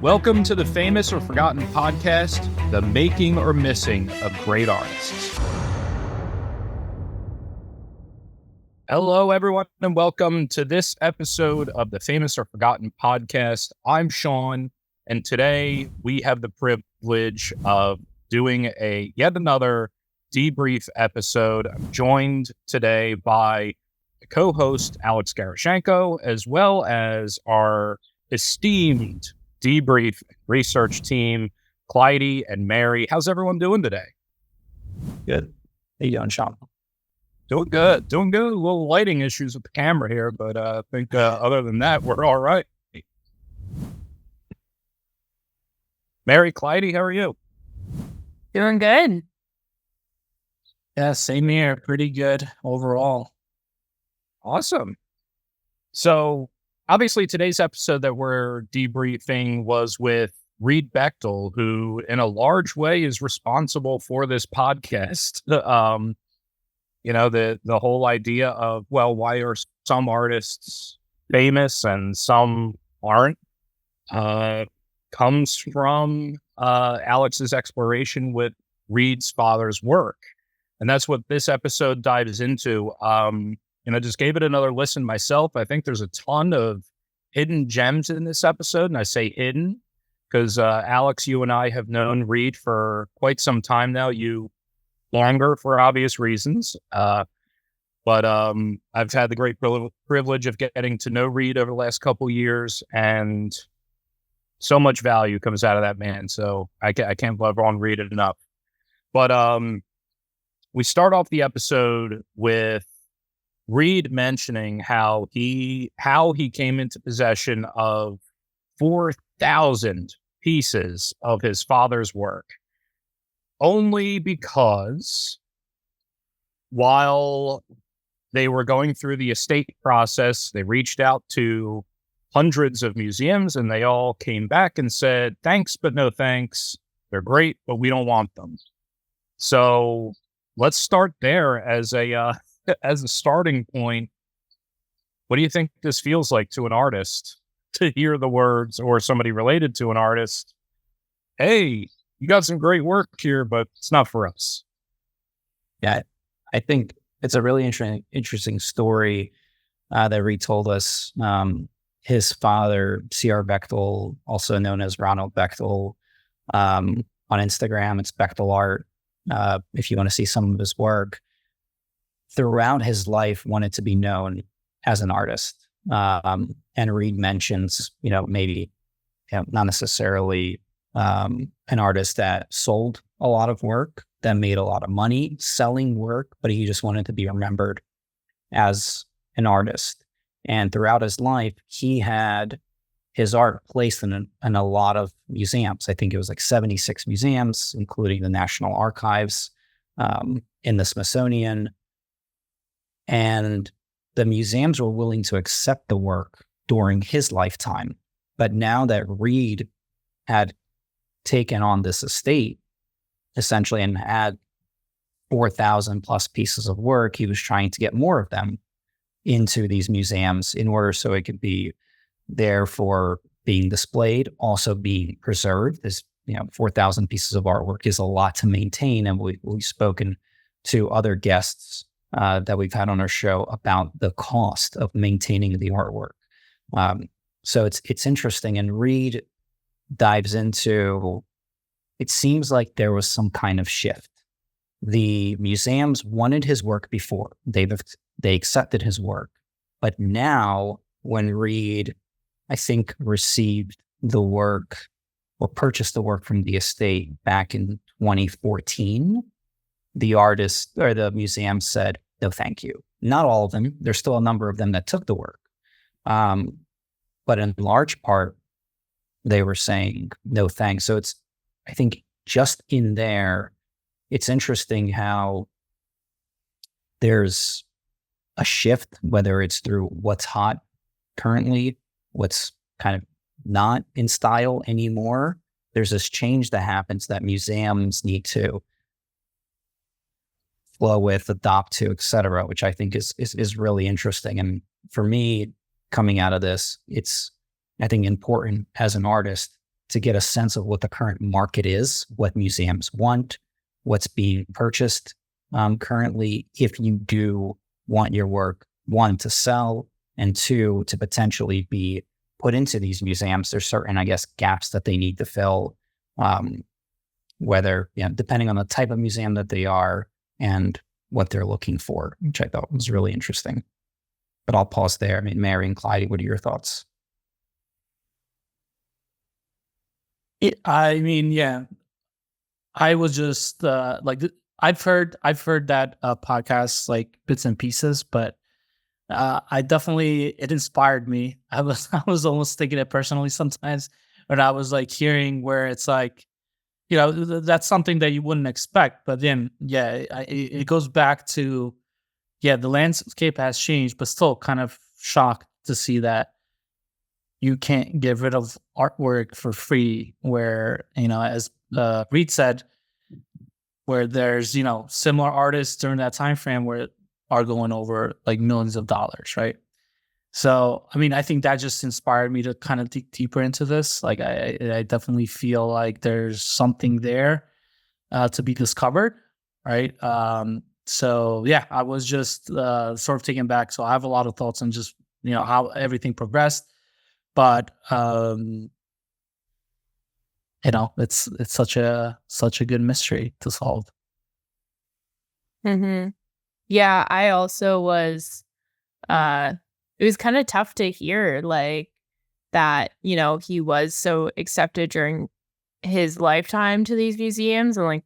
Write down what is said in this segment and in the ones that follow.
Welcome to the famous or forgotten podcast, The Making or Missing of Great Artists. Hello, everyone, and welcome to this episode of the famous or forgotten podcast. I'm Sean, and today we have the privilege of doing yet another debrief episode. I'm joined today by the co-host Alex Garashenko, as well as our esteemed debrief research team, Clyde and Mary. How's everyone doing today? Good. How you doing, Sean? Doing good. A little lighting issues with the camera here, but I think other than that, we're all right. Mary, Clyde, how are you? Doing good. Yeah, same here. Pretty good overall. Awesome. So, obviously, today's episode that we're debriefing was with Reid Bechtle, who in a large way is responsible for this podcast. The whole idea of, well, why are some artists famous and some aren't, comes from Alex's exploration with Reid's father's work. And that's what this episode dives into. Just gave it another listen myself. I think there's a ton of hidden gems in this episode. And I say hidden because, Alex, you and I have known Reid for quite some time now. You longer for obvious reasons. But I've had the great privilege of getting to know Reid over the last couple years, and so much value comes out of that man. So I can't love on Reid enough. But we start off the episode with Reid mentioning how he came into possession of 4,000 pieces of his father's work, only because while they were going through the estate process, they reached out to hundreds of museums and they all came back and said, thanks, but no thanks. They're great, but we don't want them. So let's start there as a starting point. What do you think this feels like to an artist to hear the words, or somebody related to an artist, hey, you got some great work here, but it's not for us? Yeah, I think it's a really interesting story that Reid told us. His father, C.R. Bechtle, also known as Ronald Bechtle, on Instagram, it's Bechtle Art. If you want to see some of his work, throughout his life wanted to be known as an artist. And Reid mentions, maybe not necessarily an artist that sold a lot of work, that made a lot of money selling work, but he just wanted to be remembered as an artist. And throughout his life, he had his art placed in a lot of museums. I think it was like 76 museums, including the National Archives, in the Smithsonian. And the museums were willing to accept the work during his lifetime. But now that Reid had taken on this estate, essentially, and had 4,000 plus pieces of work, he was trying to get more of them into these museums in order so it could be there for being displayed, also being preserved. This, 4,000 pieces of artwork is a lot to maintain. And we've spoken to other guests that we've had on our show about the cost of maintaining the artwork. So it's interesting. And Reid dives into, it seems like there was some kind of shift. The museums wanted his work before. They accepted his work. But now when Reid, I think, received the work or purchased the work from the estate back in 2014, the artist or the museum said, no, thank you. Not all of them. There's still a number of them that took the work. But in large part, they were saying no thanks. So I think just in there, it's interesting how there's a shift, whether it's through what's hot currently, what's kind of not in style anymore. There's this change that happens that museums need to flow with, adopt to, et cetera, which I think is really interesting. And for me, coming out of this, it's, I think, important as an artist to get a sense of what the current market is, what museums want, what's being purchased currently, if you do want your work, one, to sell, and two, to potentially be put into these museums. There's certain, I guess, gaps that they need to fill, whether, depending on the type of museum that they are and what they're looking for, which I thought was really interesting. But I'll pause there. I mean, Mary and Clyde, what are your thoughts? I was just I've heard that podcast like bits and pieces, but it inspired me. I was almost taking it personally sometimes when I was like hearing where it's like, that's something that you wouldn't expect. But then, it goes back to, the landscape has changed, but still kind of shocked to see that you can't get rid of artwork for free, where, as Reid said, where there's, similar artists during that time frame where are going over like millions of dollars, right? So, I think that just inspired me to kind of dig deeper into this. Like, I definitely feel like there's something there to be discovered, right? So, I was just sort of taken back. So I have a lot of thoughts on just, how everything progressed. But, it's such a good mystery to solve. Mm-hmm. Yeah, I also was, it was kind of tough to hear like that, he was so accepted during his lifetime to these museums, and like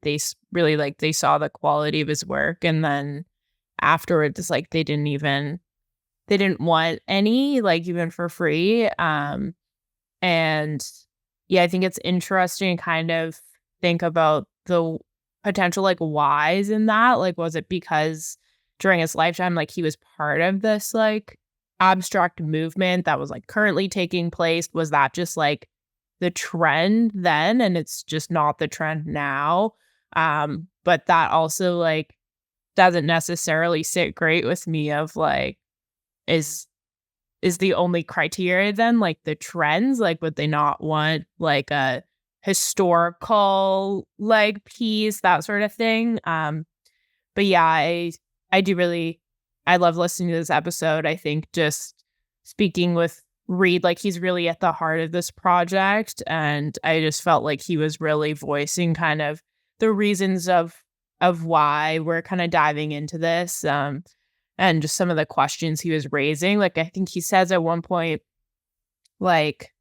really like they saw the quality of his work, and then afterwards it's like they didn't want any, like, even for free. And I think it's interesting to kind of think about the potential like whys in that. Like, was it because during his lifetime, like, he was part of this like abstract movement that was like currently taking place? Was that just like the trend then, and it's just not the trend now? But that also like doesn't necessarily sit great with me of like, is the only criteria then like the trends? Like, would they not want like a historical like piece, that sort of thing? But I love listening to this episode. I think just speaking with Reid, like, he's really at the heart of this project, and I just felt like he was really voicing kind of the reasons of why we're kind of diving into this, and just some of the questions he was raising. Like, I think he says at one point, like,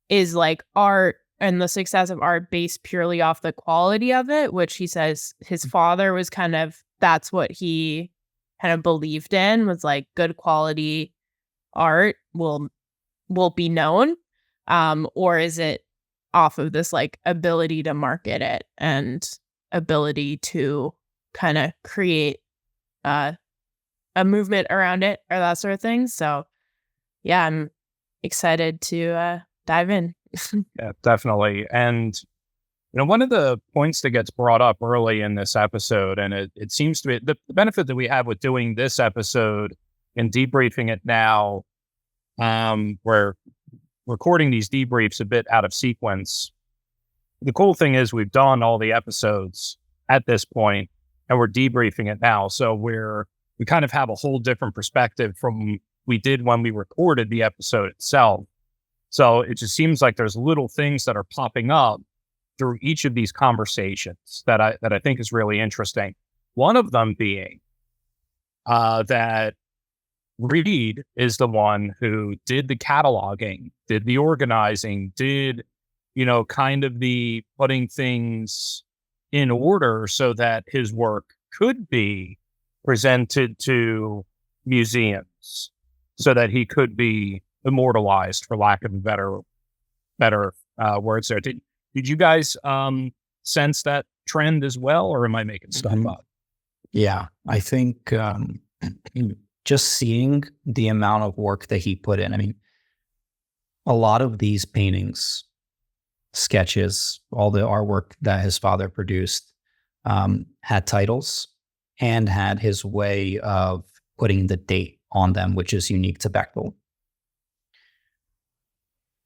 is like art and the success of art based purely off the quality of it, which he says his father was kind of, that's what he kind of believed in, was like good quality art will be known, or is it off of this like ability to market it and ability to kind of create a movement around it or that sort of thing? So I'm excited to dive in. Yeah, definitely. And one of the points that gets brought up early in this episode, and it seems to be the benefit that we have with doing this episode and debriefing it now, we're recording these debriefs a bit out of sequence. The cool thing is we've done all the episodes at this point, and we're debriefing it now. So we kind of have a whole different perspective from we did when we recorded the episode itself. So it just seems like there's little things that are popping up through each of these conversations that I think is really interesting. One of them being that Reid is the one who did the cataloging, did the organizing, did, kind of the putting things in order so that his work could be presented to museums, so that he could be immortalized, for lack of a better words there. Did you guys sense that trend as well, or am I making stuff up? Yeah, I think just seeing the amount of work that he put in. I mean, a lot of these paintings, sketches, all the artwork that his father produced had titles and had his way of putting the date on them, which is unique to Bechtle.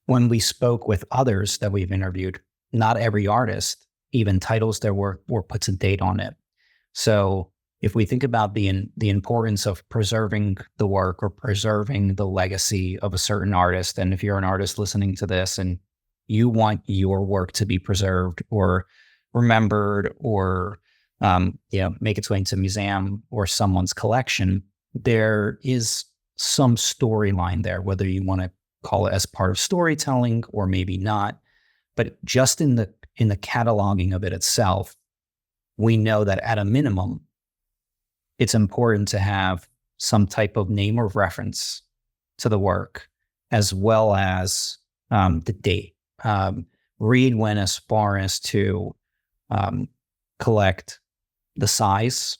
when we spoke with others that we've interviewed, not every artist even titles their work or puts a date on it. So if we think about the importance of preserving the work or preserving the legacy of a certain artist, and if you're an artist listening to this and you want your work to be preserved or remembered or make its way into a museum or someone's collection, there is some storyline there, whether you want to call it as part of storytelling or maybe not. But just in the cataloging of it itself, we know that at a minimum, it's important to have some type of name or reference to the work, as well as the date. Reid went as far as to collect the size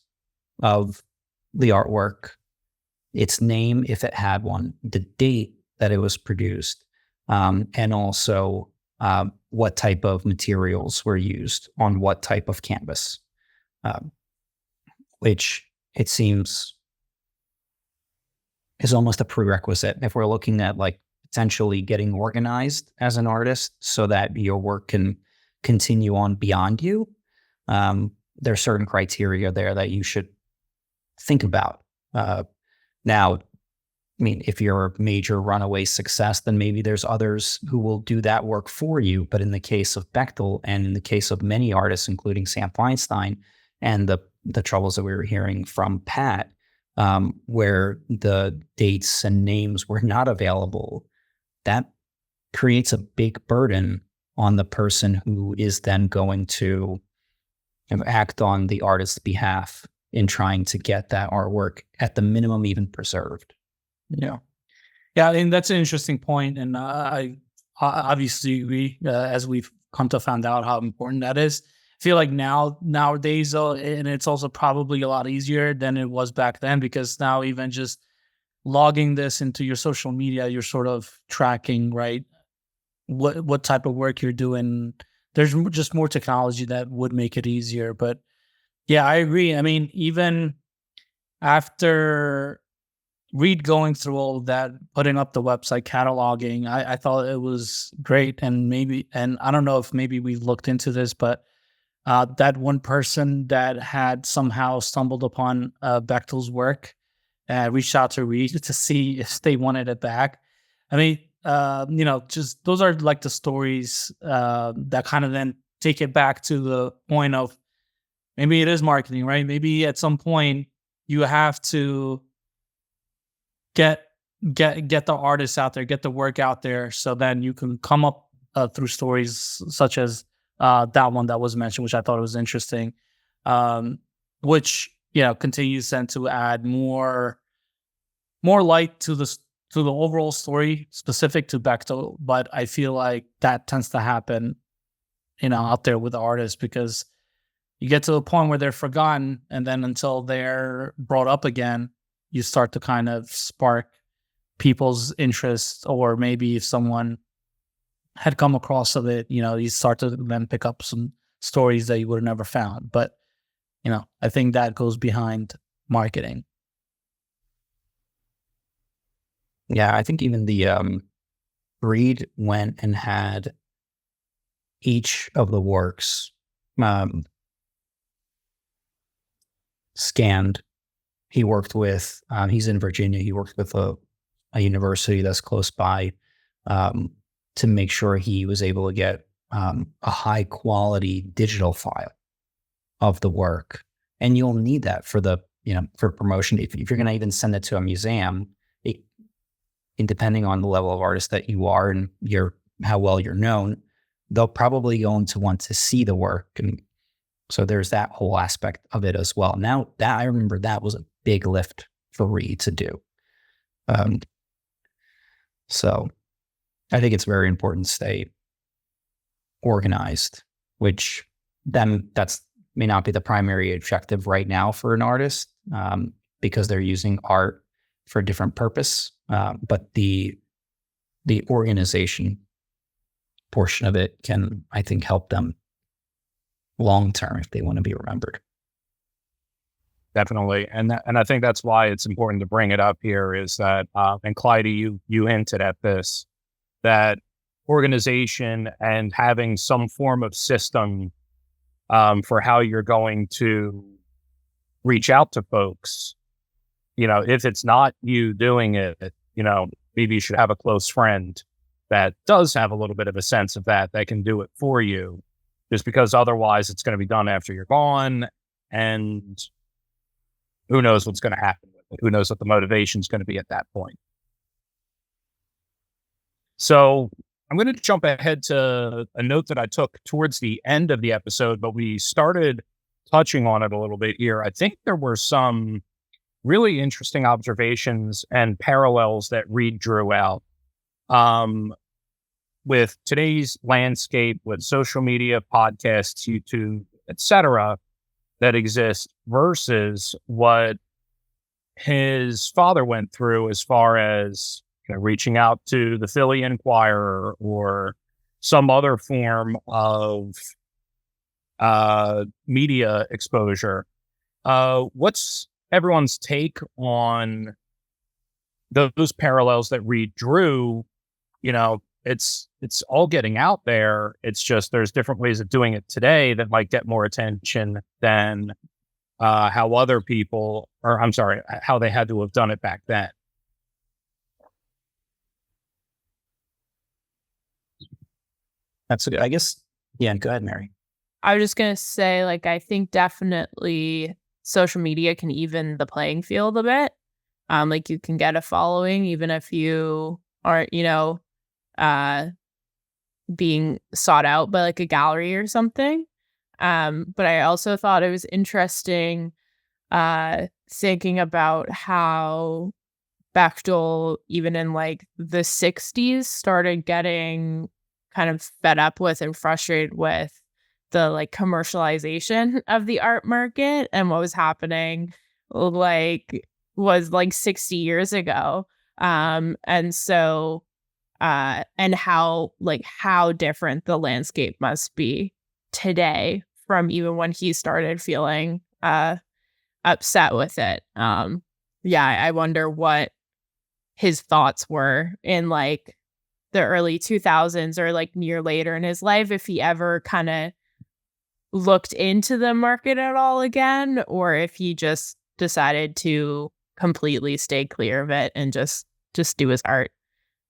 of the artwork, its name, if it had one, the date that it was produced, and also what type of materials were used on what type of canvas, which it seems is almost a prerequisite if we're looking at like potentially getting organized as an artist so that your work can continue on beyond you. There are certain criteria there that you should think about. Now, I mean, if you're a major runaway success, then maybe there's others who will do that work for you. But in the case of Bechtle and in the case of many artists, including Sam Feinstein, and the troubles that we were hearing from Pat, where the dates and names were not available, that creates a big burden on the person who is then going to act on the artist's behalf in trying to get that artwork at the minimum even preserved. Yeah. Yeah, I mean, that's an interesting point. And I obviously agree, as we've come to find out how important that is. I feel like nowadays, though, and it's also probably a lot easier than it was back then, because now even just logging this into your social media, you're sort of tracking, right, what type of work you're doing. There's just more technology that would make it easier. But yeah, I agree. I mean, even after Reid going through all of that, putting up the website, cataloging, I thought it was great. And I don't know if maybe we've looked into this, but that one person that had somehow stumbled upon Bechtle's work reached out to Reid to see if they wanted it back. I mean, just those are like the stories that kind of then take it back to the point of maybe it is marketing, right? Maybe at some point you have to get the artists out there, get the work out there, so then you can come up through stories such as that one that was mentioned, which I thought was interesting, which continues then to add more light to the overall story specific to Bechtle. But I feel like that tends to happen, out there with the artists, because you get to a point where they're forgotten, and then until they're brought up again, you start to kind of spark people's interest, or maybe if someone had come across of it, you start to then pick up some stories that you would have never found. But, I think that goes behind marketing. Yeah, I think even the Reid went and had each of the works scanned. He worked with, he's in Virginia, he worked with a university that's close by to make sure he was able to get a high quality digital file of the work. And you'll need that for for promotion. If you're going to even send it to a museum, and depending on the level of artist that you are and how well you're known, they'll probably going to want to see the work. And so there's that whole aspect of it as well. Now that I remember, that was a big lift for Reid to do. So I think it's very important to stay organized, which then that's may not be the primary objective right now for an artist, because they're using art for a different purpose. But the organization portion of it can, I think, help them long term if they want to be remembered. Definitely. And I think that's why it's important to bring it up here is that, and Clyde, you hinted at this, that organization and having some form of system for how you're going to reach out to folks. If it's not you doing it, maybe you should have a close friend that does have a little bit of a sense of that can do it for you, just because otherwise it's going to be done after you're gone. And who knows what's going to happen with it? Who knows what the motivation is going to be at that point? So I'm going to jump ahead to a note that I took towards the end of the episode, but we started touching on it a little bit here. I think there were some really interesting observations and parallels that Reid drew out with today's landscape, with social media, podcasts, YouTube, etc., that exist versus what his father went through as far as reaching out to the Philly Inquirer or some other form of media exposure. What's everyone's take on those parallels that Reid drew? It's all getting out there. It's just there's different ways of doing it today that might get more attention than how other people, or I'm sorry, how they had to have done it back then. That's I guess. Yeah, go ahead, Mary. I was just going to say, I think definitely social media can even the playing field a bit. You can get a following even if you aren't, being sought out by a gallery or something. But I also thought it was interesting thinking about how Bechtle, even in the 60s, started getting kind of fed up with and frustrated with the commercialization of the art market and what was happening was 60 years ago. And so and how different the landscape must be today from even when he started feeling upset with it. I wonder what his thoughts were in the early 2000s or near later in his life, if he ever kind of looked into the market at all again, or if he just decided to completely stay clear of it and just do his art.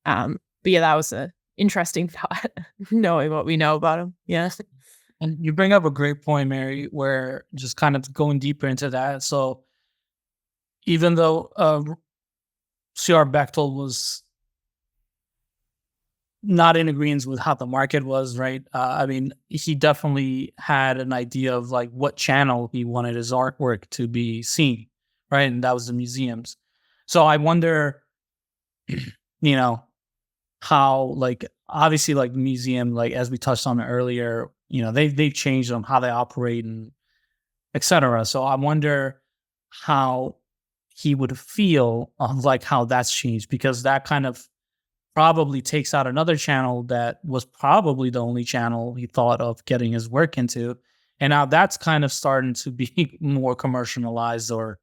But yeah, that was an interesting thought, knowing what we know about him. Yeah. And you bring up a great point, Mary, where just kind of going deeper into that. So even though C.R. Bechtle was not in agreement with how the market was, right? He definitely had an idea of what channel he wanted his artwork to be seen, right? And that was the museums. So I wonder, how obviously the museum, as we touched on earlier, they've changed on how they operate and etc. So I wonder how he would feel of how that's changed, because that kind of probably takes out another channel that was probably the only channel he thought of getting his work into. And now that's kind of starting to be more commercialized, or,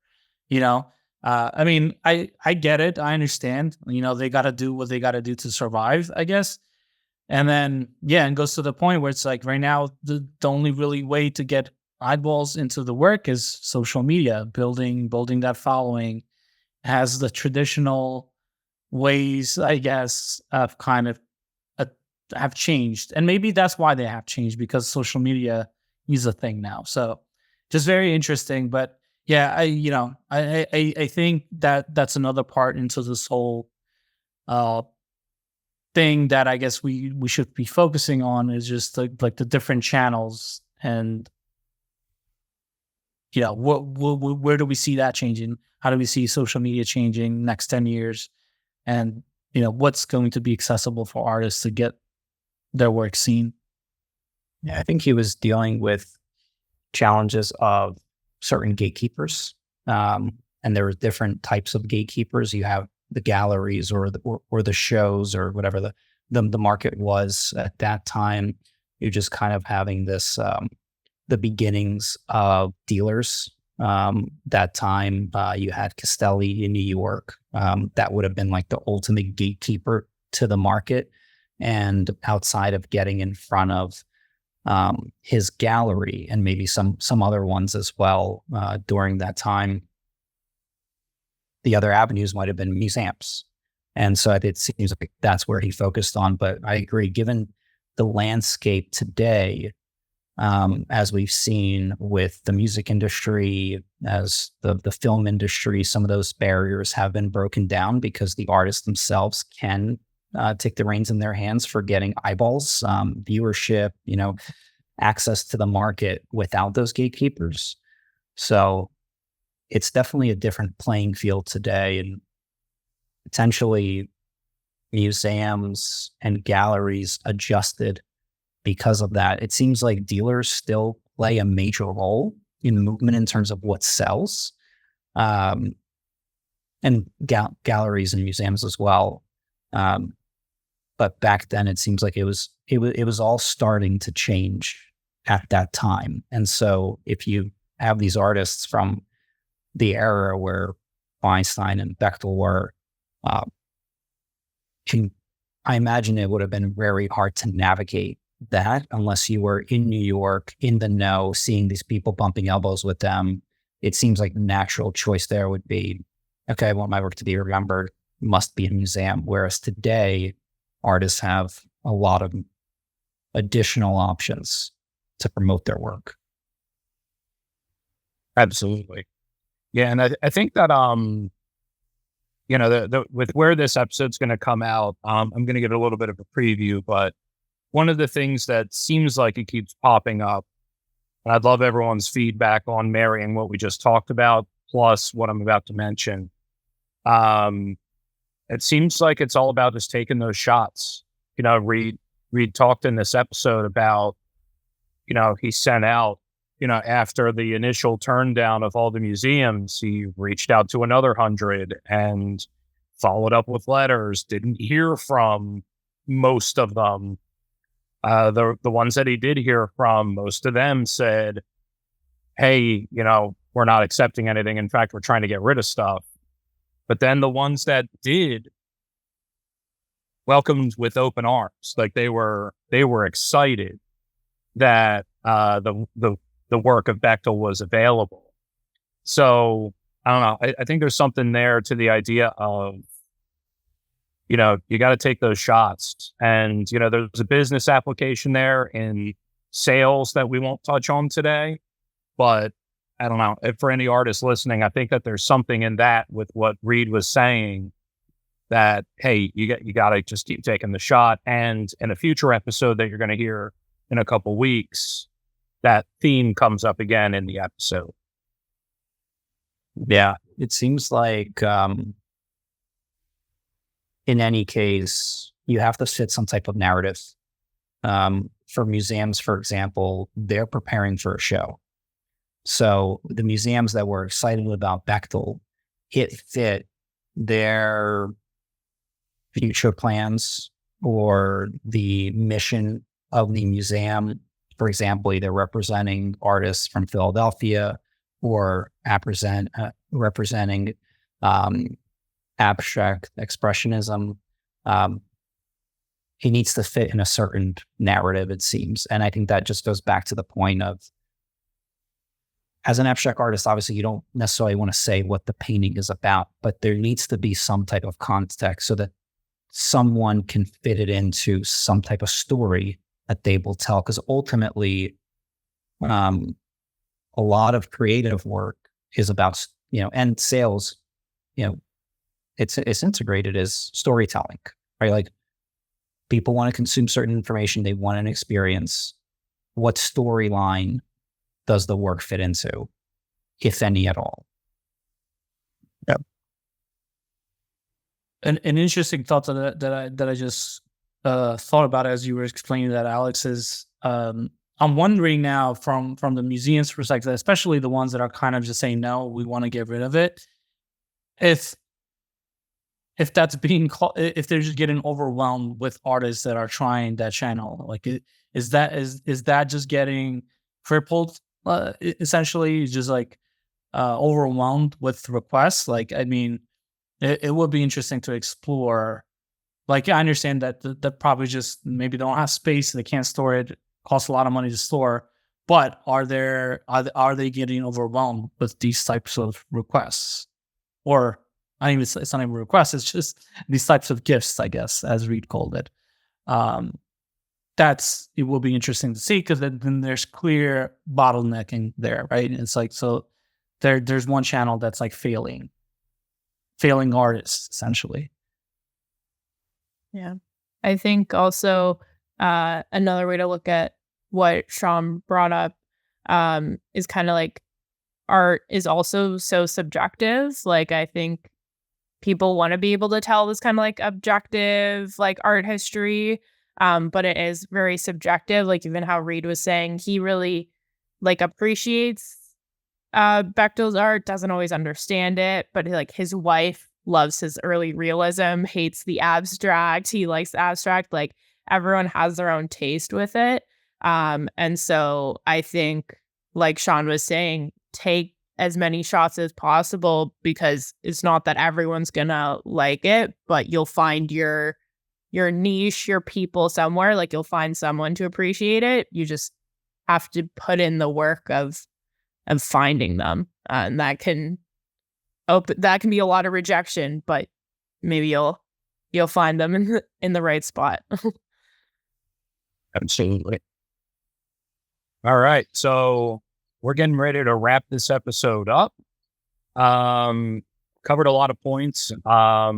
I get it. I understand, they got to do what they got to do to survive, I guess. And then, and goes to the point where it's right now, the only really way to get eyeballs into the work is social media, building that following, has the traditional ways, I guess, of kind of have changed. And maybe that's why they have changed, because social media is a thing now. So just very interesting. But yeah, I think that's another part into this whole thing that I guess we should be focusing on, is just the different channels, and where do we see that changing? How do we see social media changing next 10 years? And, what's going to be accessible for artists to get their work seen? Yeah, I think he was dealing with challenges of certain gatekeepers. And there were different types of gatekeepers. You have the galleries or the shows or whatever the market was at that time. You're just kind of having this, the beginnings of dealers. That time, you had Castelli in New York. That would have been the ultimate gatekeeper to the market. and outside of getting in front of his gallery and maybe some other ones as well during that time, the other avenues might have been museums. And so it seems like that's where he focused on. But I agree, given the landscape today, as we've seen with the music industry, as the film industry, some of those barriers have been broken down because the artists themselves can take the reins in their hands for getting eyeballs, viewership, access to the market without those gatekeepers. So it's definitely a different playing field today, and potentially museums and galleries adjusted because of that. It seems like dealers still play a major role in movement in terms of what sells, and galleries and museums as well. But back then, it seems like it was all starting to change at that time. And so, if you have these artists from the era where Weinstein and Bechtle were, I imagine it would have been very hard to navigate that unless you were in New York, in the know, seeing these people bumping elbows with them. It seems like the natural choice there would be, okay, I want my work to be remembered, must be a museum. Whereas today, artists have a lot of additional options to promote their work. Absolutely. Yeah. And I think that, with where this episode's going to come out, I'm going to give a little bit of a preview, but one of the things that seems like it keeps popping up, and I'd love everyone's feedback on marrying what we just talked about, plus what I'm about to mention. It seems like it's all about just taking those shots. Reid talked in this episode about, he sent out, after the initial turn down of all the museums, he reached out to another 100 and followed up with letters, didn't hear from most of them. The ones that he did hear from, most of them said, hey, we're not accepting anything. In fact, we're trying to get rid of stuff. But then the ones that did welcomed with open arms, like they were excited that the work of Bechtle was available. So I don't know. I think there's something there to the idea of, you got to take those shots, and there's a business application there in sales that we won't touch on today. But I don't know, if for any artists listening, I think that there's something in that with what Reid was saying, that, hey, you got to just keep taking the shot. And in a future episode that you're going to hear in a couple weeks, that theme comes up again in the episode. Yeah, it seems like in any case, you have to fit some type of narrative. For museums, for example, they're preparing for a show. So the museums that were excited about Bechtle, it fit their future plans or the mission of the museum. For example, either representing artists from Philadelphia or representing abstract expressionism. He needs to fit in a certain narrative, it seems. And I think that just goes back to the point of, as an abstract artist, obviously you don't necessarily want to say what the painting is about, but there needs to be some type of context so that someone can fit it into some type of story that they will tell. Because ultimately, a lot of creative work is about, and sales, it's integrated as storytelling, right? Like, people want to consume certain information. They want an experience. What storyline does the work fit into, if any at all? Yep. An interesting thought that I just thought about as you were explaining that, Alex, is I'm wondering now from the museum's perspective, especially the ones that are kind of just saying, no, we want to get rid of it. If that's being called, if they're just getting overwhelmed with artists that are trying that channel, like, is that just getting crippled? Essentially, just like overwhelmed with requests. Like, I mean, it would be interesting to explore, Like, I understand that probably just maybe they don't have space, they can't store it, costs a lot of money to store. But are they getting overwhelmed with these types of requests? Or it's not even requests, it's just these types of gifts, I guess, as Reid called it. It will be interesting to see, because then there's clear bottlenecking there, right? It's like, so there's one channel that's like failing artists, essentially. Yeah. I think also another way to look at what Sean brought up is kind of like art is also so subjective. Like, I think people want to be able to tell this kind of like objective, like art history, but it is very subjective. Like, even how Reid was saying, he really like appreciates Bechtle's art, doesn't always understand it, but like his wife loves his early realism, hates the abstract. He likes the abstract. Like, everyone has their own taste with it. And so I think, like Sean was saying, take as many shots as possible, because it's not that everyone's gonna like it, but you'll find your niche, your people somewhere. Like, you'll find someone to appreciate it. You just have to put in the work of finding them, and that can be a lot of rejection, but maybe you'll find them in the right spot. Absolutely. All right, so we're getting ready to wrap this episode up. Covered a lot of points. I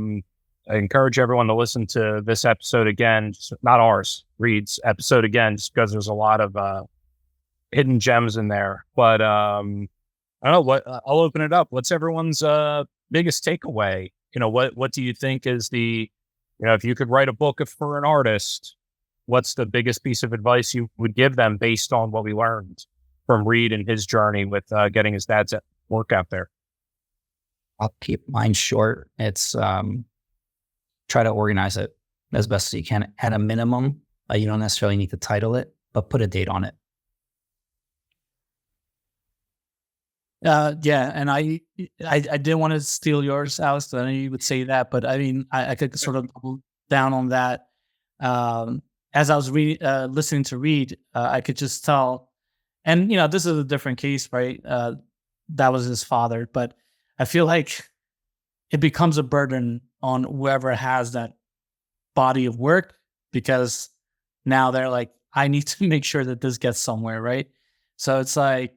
encourage everyone to listen to this episode again, not ours, Reid's episode again, just because there's a lot of hidden gems in there. But I don't know what I'll open it up. What's everyone's biggest takeaway? What do you think is if you could write a book for an artist, what's the biggest piece of advice you would give them based on what we learned from Reid and his journey with getting his dad's work out there? I'll keep mine short. It's try to organize it as best as you can. At a minimum, you don't necessarily need to title it, but put a date on it. Yeah, and I didn't want to steal yours, Alex. I know you would say that, but I mean, I could sort of double down on that. As I was listening to Reid, I could just tell, and this is a different case, right? That was his father, but I feel like it becomes a burden on whoever has that body of work, because now they're like, I need to make sure that this gets somewhere, right? So it's like,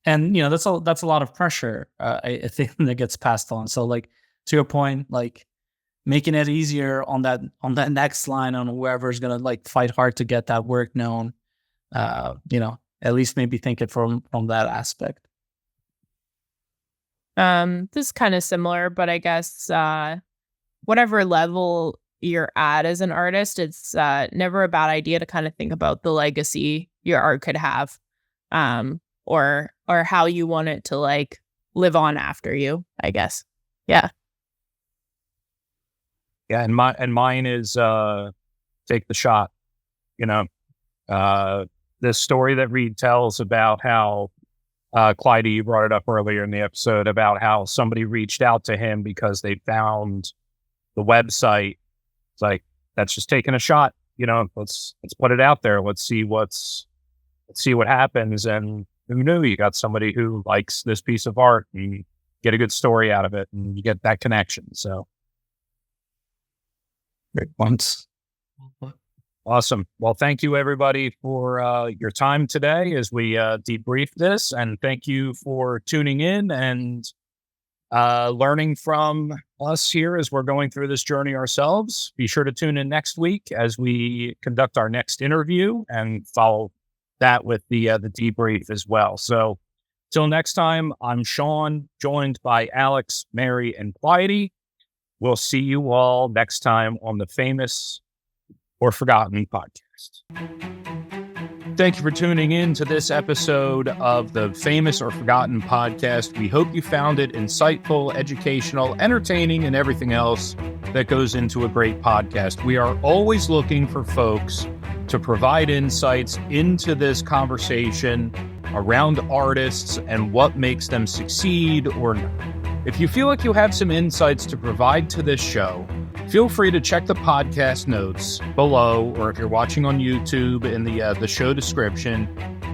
and that's a lot of pressure, I think, that gets passed on. So, like, to your point, like, making it easier on that next line, on whoever's gonna like fight hard to get that work known, at least maybe think it from that aspect. This is kind of similar, but I guess whatever level you're at as an artist, it's never a bad idea to kind of think about the legacy your art could have, or how you want it to like live on after you, I guess. Yeah. Yeah, and mine is take the shot. This story that Reid tells about how Clyde, you brought it up earlier in the episode, about how somebody reached out to him because they found the website. It's like, that's just taking a shot. Let's put it out there. Let's see what happens. And who knew? You got somebody who likes this piece of art, and you get a good story out of it, and you get that connection. So. Great points. Awesome. Well, thank you, everybody, for your time today as we debrief this. And thank you for tuning in and learning from us here as we're going through this journey ourselves. Be sure to tune in next week as we conduct our next interview and follow that with the debrief as well. So till next time, I'm Sean, joined by Alex, Mary, and Clyde. We'll see you all next time on the Famous or Forgotten podcast. Thank you for tuning in to this episode of the Famous or Forgotten podcast. We hope you found it insightful, educational, entertaining, and everything else that goes into a great podcast. We are always looking for folks to provide insights into this conversation around artists and what makes them succeed or not. If you feel like you have some insights to provide to this show, Feel free to check the podcast notes below, or if you're watching on YouTube, in the show description.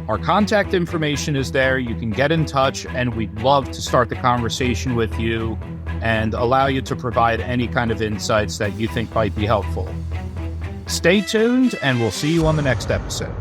Our contact information is there. You can get in touch, and we'd love to start the conversation with you and allow you to provide any kind of insights that you think might be helpful. Stay tuned, and we'll see you on the next episode.